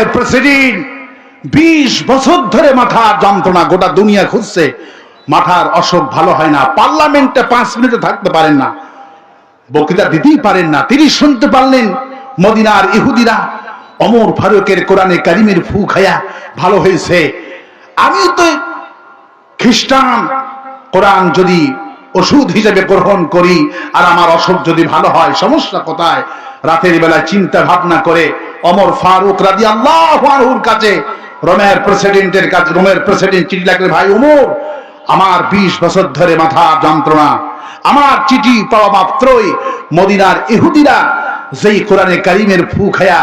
রোমের প্রেসিডেন্ট 20 বছর ধরে মাথার যন্ত্রণা, গোটা দুনিয়া খুঁজছে, মাথার অসুখ ভালো হয় না, পার্লামেন্টে 5 মিনিটও থাকতে পারেন না, বক্তৃতা দিতেই পারেন না। তিনি শুনতে পারলেন মদিনার ইহুদিরা ওমর ফারুকের কোরআনে কারিমের ফু খায়া ভালো হয়েছে। আমি তো খ্রিস্টান, কোরআন যদি ওষুধ হিসেবে গ্রহণ করি আর আমার অসুখ যদি ভালো হয়, সমস্যা কোথায়? রাতের বেলায় চিন্তা ভাবনা করে ওমর ফারুক রাদিয়াল্লাহু আনহুর কাছে রোমের প্রেসিডেন্ট চিঠি লিখলেন, ভাই ওমর, আমার 20 বছর ধরে মাথার যন্ত্রণা, আমার চিঠি পাওয়া মাত্রই মদিনার ইহুদিরা যেই কোরআনে কারিমের ফু খায়া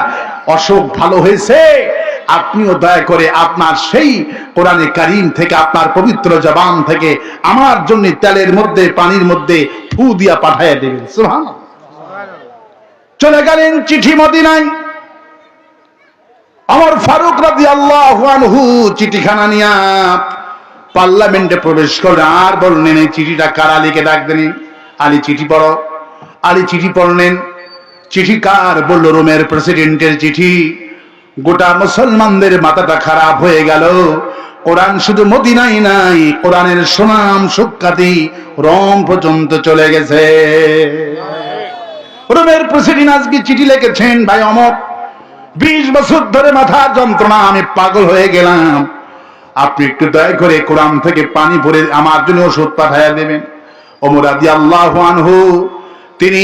অসুখ ভালো হয়েছে, আপনিও দয়া করে আপনার সেই কোরআনে কারিম থেকে, আপনার পবিত্র জবান থেকে আমার জন্য তেলের মধ্যে পানির মধ্যে ফু দিয়া পাঠাইয়া দেবেন। সুবহানাল্লাহ। চলে গেলেন চিঠি মদিনায়। ওমর ফারুক রাদিয়াল্লাহু আনহু চিঠিখানা নিয়ে পার্লামেন্টে প্রবেশ করলেন। আর বললেন, এই চিঠিটা কার? আলীকে ডাক দেন, আলী চিঠি পড়ো। আলী চিঠি পড়লেন। চিঠি কার? বলল, রোমের প্রেসিডেন্টের চিঠি। গোটা মুসলমানদের মাথাটা খারাপ হয়ে গেল। কোরআন শুধু মদিনায় নাই, কোরআনের সুনাম সুখ্যাতি রোম পর্যন্ত চলে গেছে। রোমের প্রেসিডেন্ট আজকে চিঠি লিখেছেন, ভাই ওমর, 20 বছর ধরে মাথার যন্ত্রণা, আমি পাগল হয়ে গেলাম, আপনি একটু দয়া করে কোরআন থেকে পানি ভরে আমার জন্য ওষুধ পাঠাইয়া দেবেন। ওমর রাদিয়াল্লাহু আনহু তিনি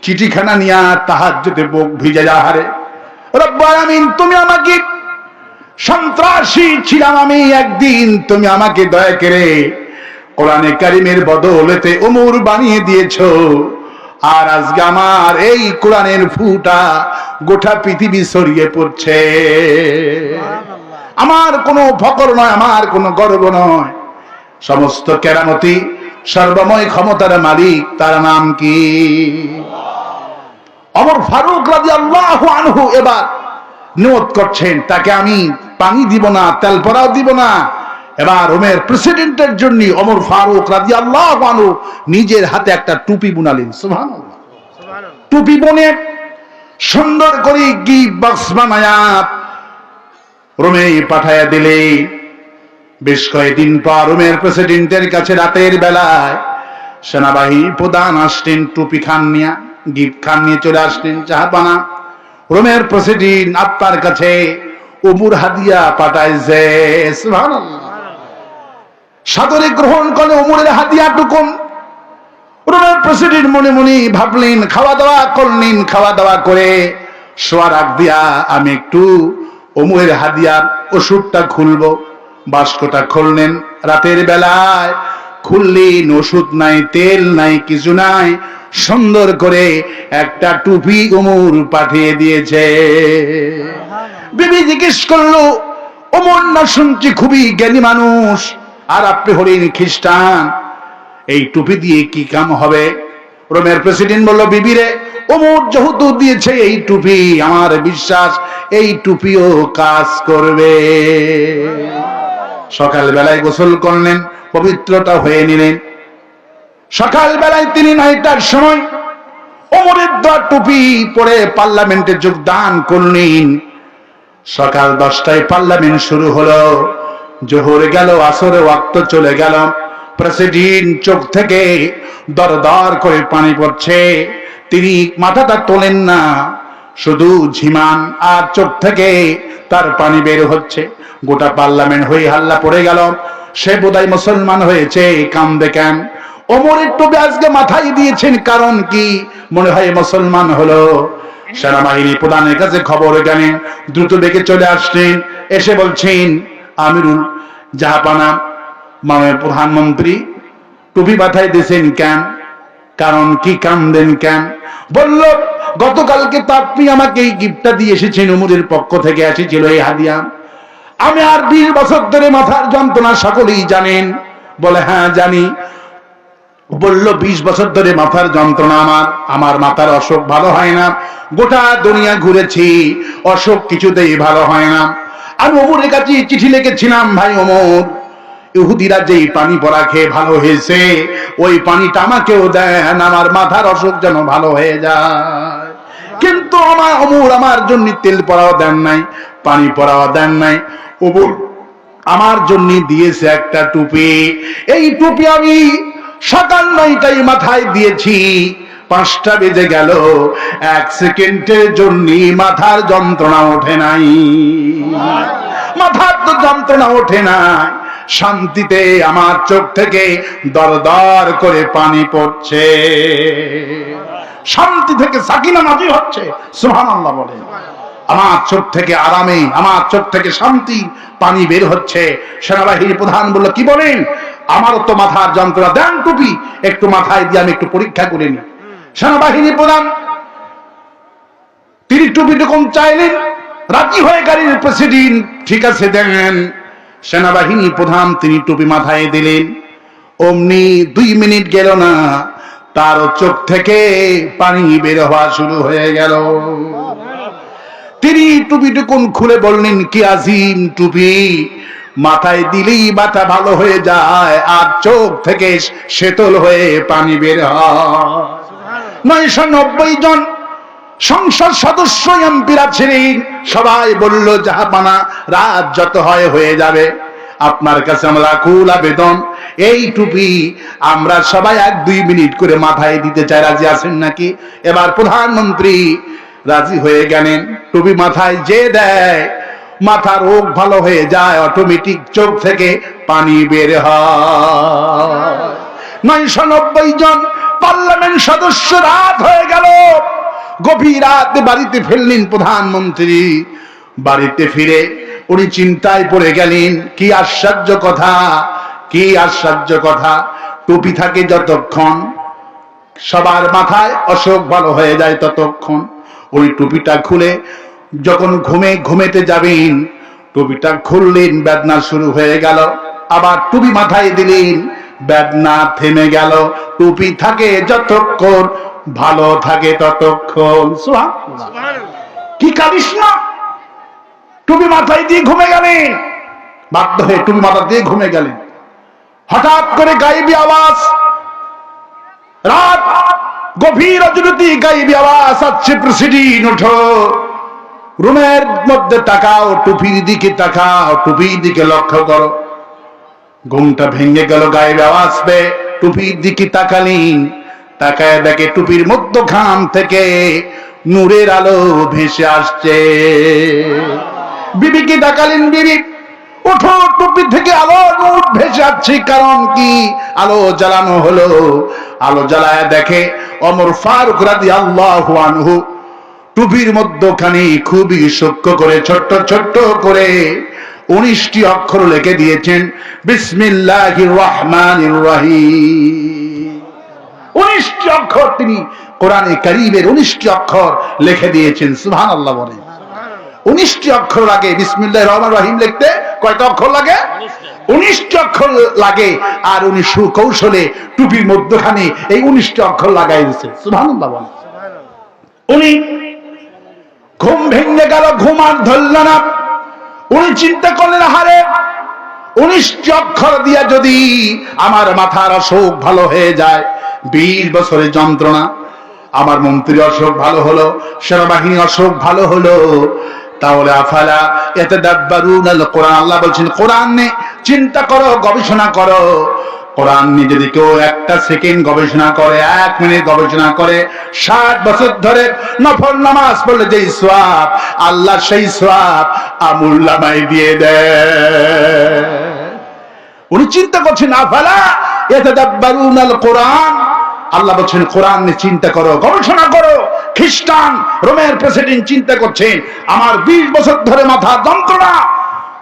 চিঠিখানা নিয়ে তাহাজ্জুদে বুক ভিজে যাহারে, রব্বুল আলামিন, তুমি আমাকে, সন্ত্রাসী ছিলাম আমি একদিন, তুমি আমাকে দয়া করে কোরআনে কারিমের বদৌলতে ওমর বানিয়ে দিয়েছো, আর আজকে আমার এই কোরআনের ফুটা গোটা পৃথিবী ছড়িয়ে পড়ছে। আমার কোনো ফকর নয়, আমার কোনো গর্ব নয়, সমস্ত কেরামতি সর্বময় ক্ষমতার মালিক, তার নাম কি? ওমর ফারুক রাদিয়াল্লাহু আনহু এবার নিয়ত করছেন, তাকে আমি পানি দিব না, তেল পরাও দিব না। এবার রোমের প্রেসিডেন্টের জন্য ওমর ফারুক রাদিয়াল্লাহু আনহু নিজের হাতে একটা টুপি বুনালেন। সুবহানাল্লাহ। টুপি বনে সুন্দর করে গিফট বক্স বানায়া রোমে পাঠায়া দিলে। বেশ কয়েকদিন পর রোমের প্রেসিডেন্টের কাছে রাতের বেলায় সেনাবাহিনী প্রধান আসলেন, টুপি খান নিয়ে, গিফট খান নিয়ে চলে আসলেন। জাহাপানা, রোমের প্রেসিডেন্ট আপনার কাছে ওমর হাদিয়া পাঠাইছে। সুবহানাল্লাহ। সাদরে গ্রহণ করে ওমরের হাদিয়া টুকুন। রোমের প্রেসিডেন্ট মনে মনে ভাবলেন, খাওয়া দাওয়া করলেন, খাওয়া দাওয়া করে শোয়ার আগ দিয়া আমি একটু ওমরের হাদিয়ার ওষুধটা খুলবো। বাস্কটা খুললেন রাতের বেলায়, খুললেন, ওষুধ নাই, তেল নাই, কিছু নাই, সুন্দর করে একটা টুপি ওমর পাঠিয়ে দিয়েছে। বিবি জিজ্ঞেস করলো, ওমর না শুনছি খুবই জ্ঞানী মানুষ, আর আপনি হলেন খ্রিস্টান, এই টুপি দিয়ে কি কাম হবে? রোমের প্রেসিডেন্ট বলল, বিবি রে, ওমর যেহেতু দিয়েছে এই টুপি, আমার বিশ্বাস এই টুপিও কাজ করবে। সকাল বেলায় গোসল করলেন, পবিত্রতা হয়ে নিলেন। সকাল বেলায় তিনি 9টার সময় ওমরের দেওয়া টুপি পরে পার্লামেন্টে যোগদান করলেন। সকাল 10টায় পার্লামেন্ট শুরু হলো। জোহর গেল, আসরে ওয়াক্ত চলে গেল। প্রেসিডেন্ট চোখ থেকে দর দর করে পানি পড়ছে, তিনি মাথাটা তোলেন না, শুধু ঝিমান আর চোখ থেকে তার পানি বের হচ্ছে। গোটা পার্লামেন্ট হয়ে হাল্লা পড়ে গেল, সে বোধহয় মুসলমান হয়েছে, কান্দে কেন? ওমরের টুপি আজকে মাথায় দিয়েছেন, কারণ কি? মনে হয় মুসলমান হলো। সেনাবাহিনী প্রধানের কাছে খবর গেলেন, দ্রুত ডেকে চলে আসলেন। এসে বলছেন, আমিরুল জাহাপানা, মাননীয় প্রধানমন্ত্রী, টুপি মাথায় দিয়েছেন কেন? কারণ কি? কান্দেন কেন? বলল, গতকালকে তো আপনি আমাকে এই গিফটটা দিয়ে এসেছেন, ওমরের পক্ষ থেকে এসেছিল এই হাদিয়া। আমি আর 20 বছর ধরে মাথার যন্ত্রণা, সকলেই জানেন। বলে, হ্যাঁ জানি। বলল, 20 বছর ধরে মাথার যন্ত্রণা, আমার মাথার অসুখ ভালো হয় না, গোটা দুনিয়া ঘুরেছি, অসুখ কিছুতেই ভালো হয় না। আমি ওমরের কাছে চিঠি লিখেছিলাম, ভাই ওমর, ইহুদিরা যেই পানি পড়া খেয়ে ভালো হয়েছে, ওই পানিটা আমাকেও দেন, আমার মাথার অসুখ যেন ভালো হয়ে যায়। কিন্তু আমার ওমর আমার জন্য তেল পড়াও দেন নাই, পানি পরাও দেন নাই। ওমর আমার জন্য দিয়েছে একটা টুপি। এই টুপি আমি সকাল 9টায় মাথায় দিয়েছি, 5টা বেজে গেল, 1 সেকেন্ডের জন্য মাথার যন্ত্রণা ওঠে নাই। মাথার তো যন্ত্রণা ওঠে নাই, শান্তিতে আমার চোখ থেকে দরদর করে পানি পড়ছে, শান্তি থেকে সাকিনা নাজিল হচ্ছে। সুবহানাল্লাহ বলেন। আমার চোখ থেকে আরামে, আমার চোখ থেকে শান্তি পানি বের হচ্ছে। সেনাবাহিনী প্রধান বলল, কি বলেন? আমারও তো মাথার যন্ত্রণা, দেন টুপি একটু মাথায় দিয়ে আমি একটু পরীক্ষা করে নিই। সেনাবাহিনী প্রধান তিনি টুপিটুকুন চাইলেন, রাজি হয়ে গেলেন প্রেসিডেন্ট, ঠিক আছে দেন। সেনাবাহিনী প্রধান তিনি টুপি মাথায় দিলেন, অমনি 2 মিনিট গেল না, তার চোখ থেকে পানি বের হওয়া শুরু হয়ে গেল। তিনি টুপিটুকুন খুলে বললেন, কি আজিম টুপি, মাথায় দিলেই মাথা ভালো হয়ে যায় আর চোখ থেকে শীতল হয়ে পানি বের হয়। 990 জন সংসদ সদস্য এমপিরা ছিলেন, সবাই বলল, জাহাপানা রাত যত হয় হয়ে যাবে, আপনার কাছে আমরা আকুল আবেদন, এই টুপি আমরা সবাই 1-2 মিনিট করে মাথায় দিতে চাই, রাজি আছেন নাকি? এবার প্রধানমন্ত্রী রাজি হয়ে গেলেন। টুপি মাথায় যে দেয় মাথা রোগ ভালো হয়ে যায়, অটোমেটিক চোখ থেকে পানি বের হয়। 990 জন পার্লামেন্ট সদস্য, রাত হয়ে গেল, গভীর রাতে বাড়িতে ফিরলেন প্রধানমন্ত্রী। বাড়িতে ফিরে উনি চিন্তায় পড়ে গেলেন, কি আশ্চর্য কথা, কি আশ্চর্য কথা, টুপি থাকে যতক্ষণ সবার মাথায় অসুখ ভালো হয়ে যায় ততক্ষণ। ওই টুপিটা খুলে যখন ঘুমেতে যাবেন, টুপিটা খুললেন, বেদনা শুরু হয়ে গেল, আবার টুপি মাথায় দিলেন, বেদনা থেমে গেল। টুপি থাকে যতক্ষণ ভালো থাকে ততক্ষণ। কি কালিস না, টুপি মাথায় দিয়ে ঘুমে গেলেন, বাধ্য হয়ে টুপি মাথা দিয়ে ঘুমে গেলেন। হঠাৎ করে গায়েবী আওয়াজ, রাত গভীর অজরতি গায়েবী আওয়াজ আসছে, প্রেসিডেন্ট ওঠো, রুমের মধ্যে তাকাও, টুপির দিকে তাকাও, টুপির দিকে লক্ষ্য করো। ঘুমটা ভেঙে গেল, গায়েবী আওয়াজ পেয়ে টুপির দিকে তাকালেন, তাকায় দেখে টুপির মধ্যখান থেকে নূরের আলো ভেসে আসছে। বিবিকে ডাকালেন, বিবি ওঠো, টুপি থেকে আলো নূর ভেসে আসছে, কারণ কি? আলো জ্বালানো হলো। আলো জ্বালায় দেখে ওমর ফারুক রাদিয়াল্লাহু আনহু টুপির মধ্যখানে খুবই সূক্ষ্ম করে ছোট্ট ছোট্ট করে 19টি অক্ষর লিখে দিয়েছেন, বিসমিল্লাহির রহমানির রহিম। 19টি অক্ষর তিনি কোরআনে কারীমের 19টি অক্ষর লিখে দিয়েছেন। সুবহানাল্লাহ বলেন। 19টি অক্ষর লাগে বিসমিল্লাহির রহমানির রহিম লিখতে। কয়টা অক্ষর লাগে? 19টি অক্ষর লাগে। আর উনি সুকৌশলে টুপির মধ্যখানে এই 19টি অক্ষর লাগাই দিয়েছে। সুবহানাল্লাহ বলেন। উনি ঘুম ভেঙে গেল, ঘুম আর ধরল না। উনি চিন্তা করলেন, হারে 19টি অক্ষর দিয়া যদি আমার মাথার অসুখ ভালো হয়ে যায়, 20 বছরের যন্ত্রণা, আমার মন্ত্রী অসুখ ভালো হলো, সেনাবাহিনী অসুখ ভালো হলো, তাহলে আফালা ইয়াতাদাব্বারুনাল কোরআন, আল্লাহ বলছেন কোরআন নিয়ে চিন্তা করো, গবেষণা করো। কোরআন নিয়ে যদি কেউ 1টা সেকেন্ড গবেষণা করে, 1 মিনিট গবেষণা করে, 60 বছর ধরে নফল নামাজ পড়লে যেই সওয়াব, আল্লাহ সেই সওয়াব আমুল নামায় দিয়ে দেয়। উনি চিন্তা করছেন, আফালা ইয়াতাদাব্বারুনাল কোরআন, আল্লাহ বলছেন কোরআন নিয়ে চিন্তা করো, গবেষণা করো। খ্রিস্টান রোমের প্রেসিডেন্ট চিন্তা করছেন, আমার 20 বছর ধরে মাথার যন্ত্রণা,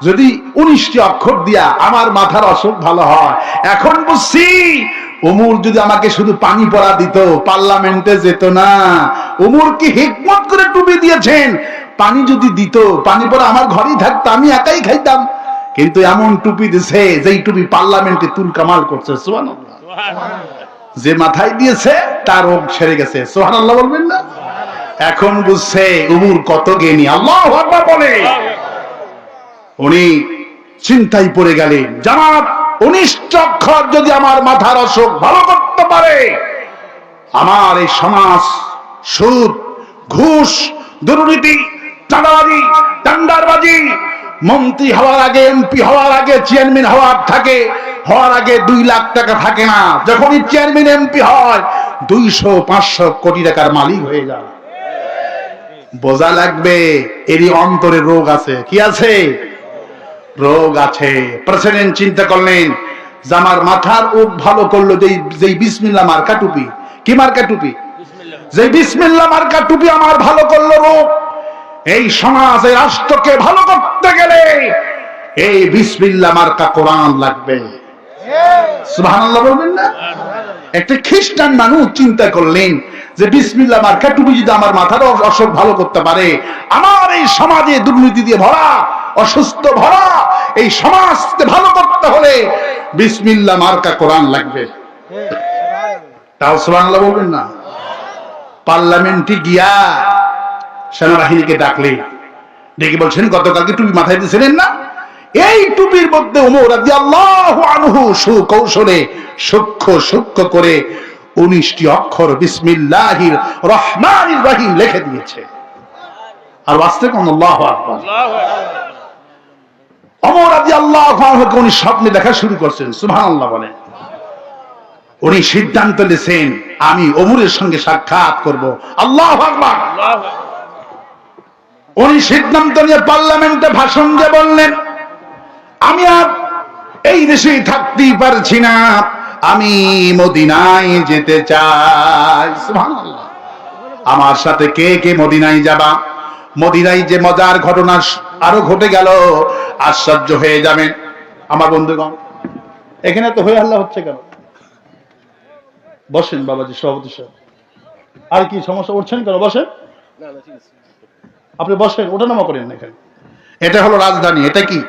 যদি 19টি অক্ষর দিয়া আমার মাথার অসুখ ভালো হয়। এখন বুঝছি, ওমর যদি আমাকে শুধু পানি পড়া দিত, পার্লামেন্টে যেত না। ওমর কি হিকমত করে টুপি দিয়েছেন, পানি যদি দিত, পানি পড়া আমার ঘরেই থাকতো, আমি একাই খাইতাম। কিন্তু এমন টুপি দিছে যেই টুপি পার্লামেন্টে তুল কামাল করছে। সুবহানাল্লাহ। যে মাথায় দিয়েছে তার রোগ সেরে গেছে। সুবহানাল্লাহ বলবেন না? এখন বুঝছে ওমর কত জ্ঞানী। আল্লাহু আকবার বলে। উনি চিন্তায় পড়ে গেলেন, জামাত 19টি অক্ষর যদি আমার মাথার অসুখ ভালো করতে পারে, আমার এই সমাজ সুদ, ঘুষ, দুর্নীতি, চাঁদাবাজি, টেন্ডারবাজি। মন্ত্রী হওয়ার আগে, এমপি হওয়ার আগে, চেয়ারম্যান হওয়ার আগে 2 লাখ টাকা থাকে না। যখনই চেয়ারম্যান এমপি হয় 200-500 কোটি টাকার মালিক হয়ে যায়। বোঝা লাগবে এরই অন্তরে রোগ আছে। কি আছে? রোগ আছে। প্রেসিডেন্ট চিন্তা করলেন যে আমার মাথার উপ ভালো করলো যেই বিসমিল্লাহ মার্কা টুপি। কি মার্কা টুপি? যে বিসমিল্লাহ মার্কা টুপি আমার ভালো করলো রোগ। এই সমাজ, এই রাষ্ট্রকে ভালো করতে গেলে এই বিসমিল্লাহ মার্কা কোরআন লাগবে। সুবহানাল্লাহ বলবেন না? একটা খ্রিস্টান মানুষ চিন্তা করলেন যে বিসমিল্লাহ মার্কা টুপি যদি আমার মাথার অসুখ ভালো করতে পারে, আমার এই সমাজে দুর্নীতি দিয়ে ভরা, অসুস্থ ভরা এই সমাজকে ভালো করতে হলে বিসমিল্লাহ মার্কা কোরআন লাগবে। তাও সুবহানাল্লাহ বলবেন না? পার্লামেন্টে গিয়া সেনাবাহিনীকে ডাকলেন, ডেকে বলছেন গতকালকে টুপি মাথায় দিয়েছিলেন না, এই টুপির মধ্যে ওমর রাদিয়াল্লাহু আনহু সুকৌশলে সূক্ষ্ম করে 19টি অক্ষর বিসমিল্লাহির রহমানির রহিম লিখে দিয়েছে। আর বাস্তবে কোন আল্লাহু আকবার। ওমর রাদিয়াল্লাহু আনহু উনি স্বপ্নে দেখা শুরু করছেন। সুবহানাল্লাহ বলেন। উনি সিদ্ধান্ত নিয়েছেন আমি ওমরের সঙ্গে সাক্ষাৎ করব। আল্লাহু আকবার। উনি সিদ্ধান্ত নিয়ে পার্লামেন্টে ভাষণ দিয়ে বললেন, আমি আর এই দেশে থাকতেই পারছি না, আমি মদিনায় যেতে চাই। সুবহানাল্লাহ। আমার সাথে কে কে মদিনায় যাবা? মদিনায় যে মজার ঘটনা আরো ঘটে গেল, আশ্চর্য হয়ে যাবেন আমার বন্ধুগণ। এখানে তো হয়ে আল্লাহ হচ্ছে কেন? বসেন বাবাজি, সভাপতি সাহেব। আর কি সমস্যা? উঠছেন কেন? বসেন। আপনি বসেন, ওঠানামা করেন না এখানে। এটা হলো রাজধানী। এটা কি?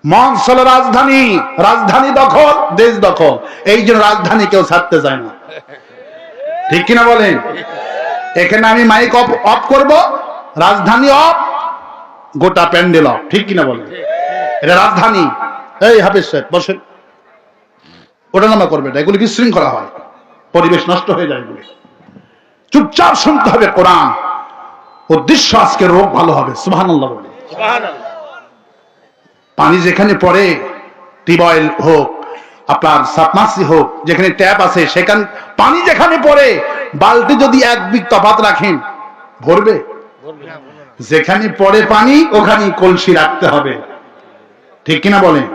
মঞ্চ হলো রাজধানী। রাজধানী দখল, দেশ দখল। এই জন্য রাজধানী কেউ ছাড়তে চায় না। ঠিক কিনা বলেন? এখানে আমি মাইক অফ করব, রাজধানী অফ, গোটা প্যান্ডেল অফ। ঠিক কিনা বলেন? এটা রাজধানী। এই হাফেজ সাহেব বসেন, ওঠানামা করবে না, এগুলি বিশৃঙ্খলা হয়, পরিবেশ নষ্ট হয়ে যায়। এগুলি চুপচাপ শুনতে হবে কোরআন। উদ্দেশ্য আজকে রোগ ভালো হবে। সুবহানাল্লাহ বলে। পানি যেখানে পড়ে, টিউবওয়েল হোক, আপনার সাবমার্সি হোক, যেখানে ট্যাপ আছে, সেখানে পানি যেখানে পড়ে, বালতি যদি 1 বিঘ তফাৎ রাখেন ভরবে? যেখানে পড়ে পানি ওখানে কলসি রাখতে হবে। ঠিক কিনা বলেন?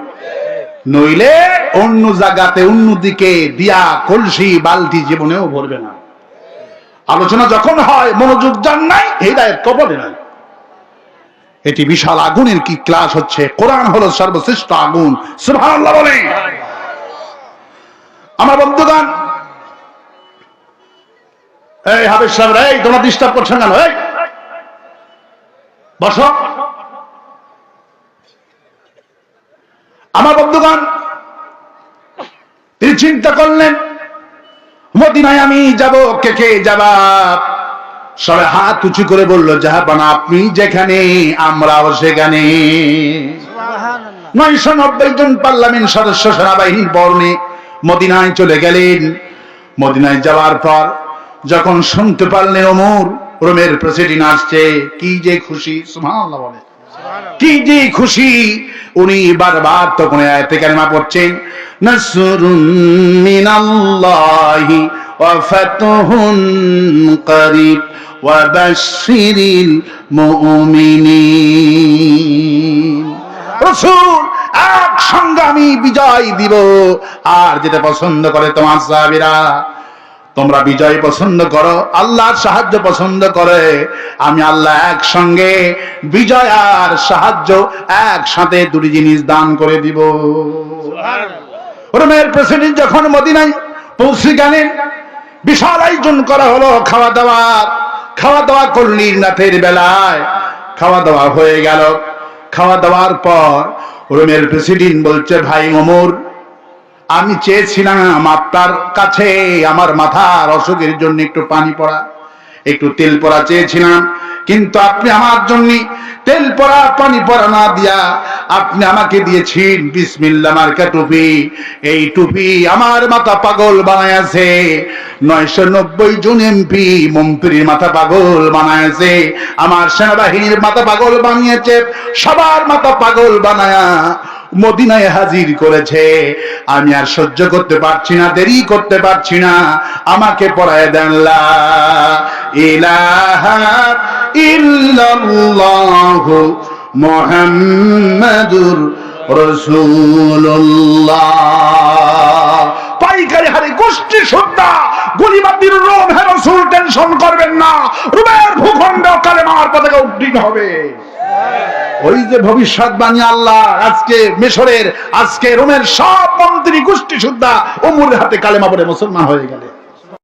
নইলে অন্য জায়গাতে অন্যদিকে দিয়া কলসি বালতি জীবনেও ভরবে না। আলোচনা যখন হয় মনোযোগ যান নাই, হিদায়াত কবলে নাই। এটি বিশাল আগুনের কি ক্লাস হচ্ছে। কোরআন হলো সর্বশ্রেষ্ঠ আগুন। সুবহানাল্লাহ বলেন। আমার বন্ধুগণ, এই হাফেজ সাহেব, এই তোমরা ডিস্টার্ব করছেন কেন? এই বসো। আমার বন্ধুগণ, তিনি চিন্তা করলেন মদিনায় আমি যাব, কে কে যাবা? সবাই হাত উঁচু করে বলল, জাহাপানা আপনি যেখানে আমরাও সেখানে। 990 জন পার্লামেন্ট সদস্য সেনাবাহিনীর বর্ণে মদিনায় চলে গেলেন। মদিনায় যাওয়ার পর যখন শুনতে পারলেন ওমর রোমের প্রেসিডেন্ট আসছে, কি যে খুশি। সুবহানাল্লাহ বলে। কি যে খুশি। উনি বারবার তখন আয়াতে কারিমা পড়ছেন, নাসরুম মিনাল্লাহি ওয়া ফাতহুন করিব ওয়া বাশশিরিল মুমিনিন। রাসূল একসঙ্গে আমি বিজয় দিব। আর যেটা পছন্দ করে তোমার সাহাবীরা, তোমরা বিজয় পছন্দ করো, আল্লাহর সাহায্য পছন্দ করে, আমি আল্লাহ একসঙ্গে বিজয় আর সাহায্য একসাথে দুটি জিনিস দান করে দিব। রোমের প্রেসিডেন্ট যখন মদিনায় পৌঁছে গেলেন, বিশাল আয়োজন করা হলো খাওয়া দাওয়া করলেন রাতের বেলায়। খাওয়া দাওয়া হয়ে গেল। খাওয়া দাওয়ার পর রোমের প্রেসিডেন্ট বলছে, ভাই ওমর, আমি চেয়েছিলাম আপনার কাছে আমার মাথার অসুখের জন্য একটু পানি পড়া, একটু তেল পড়া চেয়েছিলাম, কিন্তু আপনি আমার জন্য তেল পড়া পানি পড়া না দিয়া আপনি আমাকে দিয়েছেন বিসমিল্লাহ মার্কা টুপি, এই টুপি আমার মাথা পাগল বানায়াছে। 990 জন এমপি মন্ত্রীর মাথা পাগল বানায়াছে, আমার সেনাবাহিনীর মাথা পাগল বানিয়েছে, সবার মাথা পাগল বানায়া মদিনায় হাজির করেছে। আমি আর সহ্য করতে পারছি না, দেরি করতে পারছি না, আমাকে পড়ায় দেন লা ইলাহা ইল্লাল্লাহু মুহাম্মাদুর রাসূলুল্লাহ। পাইকারি হারে গোষ্ঠী শ্রদ্ধা গলিবাতির রোম হে রাসূল, টেনশন করবেন না, রোমের ভূখণ্ড কালেমার পতাকা উড্ডীন হবে। ওই যে ভবিষ্যৎবাণী আল্লাহ, আজকে মিশরের, আজকে রোমের সব মন্ত্রী গোষ্ঠী শ্রদ্ধা ওমরের হাতে কালেমা পড়ে মুসলমান হয়ে গেলে।